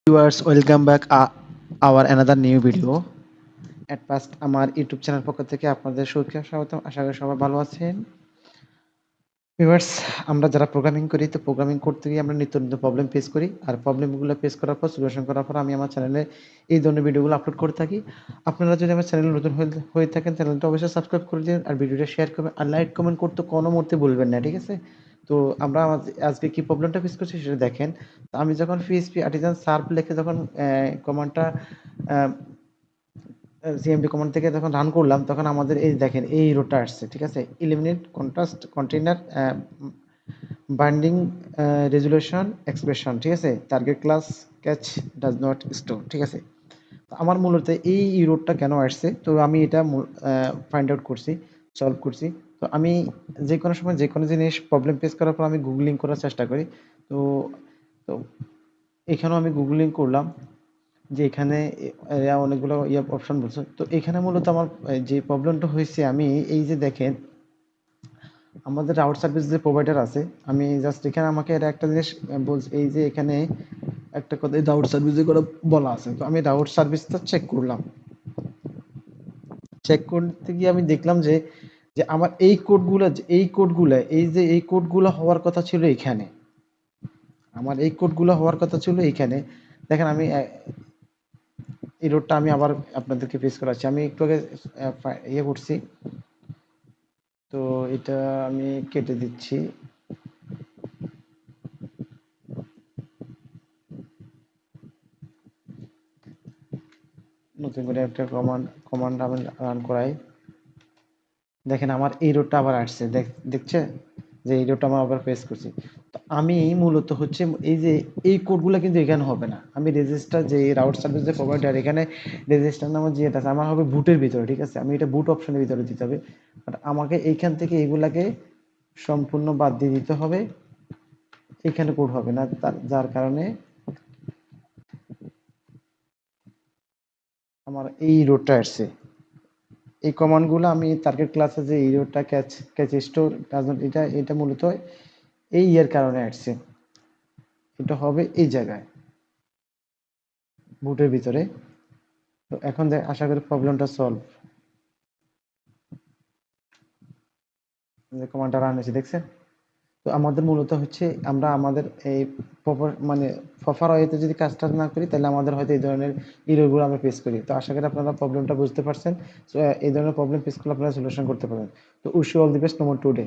Viewers, welcome back our another new video. At first আমার YouTube channel পক্ষ থেকে আপনাদের সুরক্ষা স্বাগতম। আশা করি সবাই ভালো আছেন। ভিউয়ার্স, আমরা যারা প্রোগ্রামিং করি তো প্রোগ্রামিং করতে গিয়ে আমরা নিত্য নতুন প্রবলেম ফেস করি। আর প্রবলেমগুলো ফেস করার পর সলিউশন করার পর আমি আমার চ্যানেলে এই ধরনের ভিডিওগুলো আপলোড করে থাকি। আপনারা যদি আমার চ্যানেলে নতুন হয়ে থাকেন চ্যানেলটা অবশ্যই সাবস্ক্রাইব করে দিন আর ভিডিওটা শেয়ার করবেন আর লাইক কমেন্ট করতে কোনো মুহূর্তে ভুলবেন না, ঠিক আছে? তো আমরা আজকে কি প্রবলেমটা ফেস করছি সেটা দেখেন। তো আমি যখন পিএইচপি আর্টিজান সার্ভ লিখে যখন কমান্ডটা সিএমডি কমান্ড থেকে যখন রান করলাম তখন আমাদের এই দেখেন এই এররটা আসছে, ঠিক আছে? Eliminate contrast container binding resolution expression, ঠিক আছে? Target class catch does not store, ঠিক আছে? তো আমার মূলত এই এররটা কেন আসছে তো আমি এটা ফাইন্ড আউট করছি, সলভ করছি। তো আমি যে কোনো সময় যে কোনো জিনিস প্রবলেম ফেস করার পর আমি গুগলিং করার চেষ্টা করি। তো তো এখানেও আমি গুগলিং করলাম যে এখানে এরা অনেকগুলো অপশন বলছে। তো এখানে মূলত আমার যে প্রবলেমটা হয়েছে আমি এই যে দেখেন আমাদের রাউট সার্ভিস যে প্রোভাইডার আছে আমি জাস্ট এখানে আমাকে এটা একটা জিনিস বলছে এই যে এখানে একটা কথা রাউট সার্ভিস করে বলা আছে। তো আমি রাউট সার্ভিসটা চেক করলাম। চেক করতে গিয়ে আমি দেখলাম যে যে আমার এই কোডগুলো হওয়ার কথা ছিল এখানে। আমার এই কোডগুলো হওয়ার কথা ছিল এইখানে। দেখেন আমি এই রোডটা আমি আবার আপনাদেরকে ফেস করাচ্ছি। আমি একটু আগে ইয়ে করছি। তো এটা আমি কেটে দিচ্ছি। নতুন করে একটা কমান্ড আমি রান করাই। দেখেন আমার এই রোডটা আবার আসছে, দেখছে যে এই রোডটা আমার আবার ফেস করছি। তো আমি মূলত হচ্ছে এই যে এই কোডগুলো কিন্তু এখানে হবে না। আমি রেজিস্টার যে রাউট সার্ভিস যে প্রোভাইডার এখানে রেজিস্টার নামে যে এটা আছে আমার হবে বুটের ভিতরে, ঠিক আছে? আমি এটা বুট অপশনের ভিতরে দিতে হবে। বাট আমাকে এইখান থেকে এইগুলাকে সম্পূর্ণ বাদ দিয়ে দিতে হবে। এখানে কোড হবে না, যার কারণে আমার এই রোডটা আসছে। এই কমান্ডগুলো আমি টার্গেট ক্লাসে যে এই রোডটা ক্যাচ স্টোর এটা এটা মূলত এই এর কারণে আসছে। এটা হবে এই জায়গায় বুটের ভিতরে। তো এখন আশা করি প্রবলেমটা সলভ। যে কমান্ডটা রান হয়েছে দেখছেন? তো আমাদের মূলত হচ্ছে আমরা আমাদের এই প্রপার মানে প্রপার ওয়েতে যদি কাজটা না করি তাহলে আমাদের হয়তো এই ধরনের এররগুলো আমরা ফেস করি। তো আশা করি আপনারা প্রবলেমটা বুঝতে পারছেন। সো এই ধরনের প্রবলেম ফেস করলে আপনারা সলিউশন করতে পারবেন। তো wish you all the best today.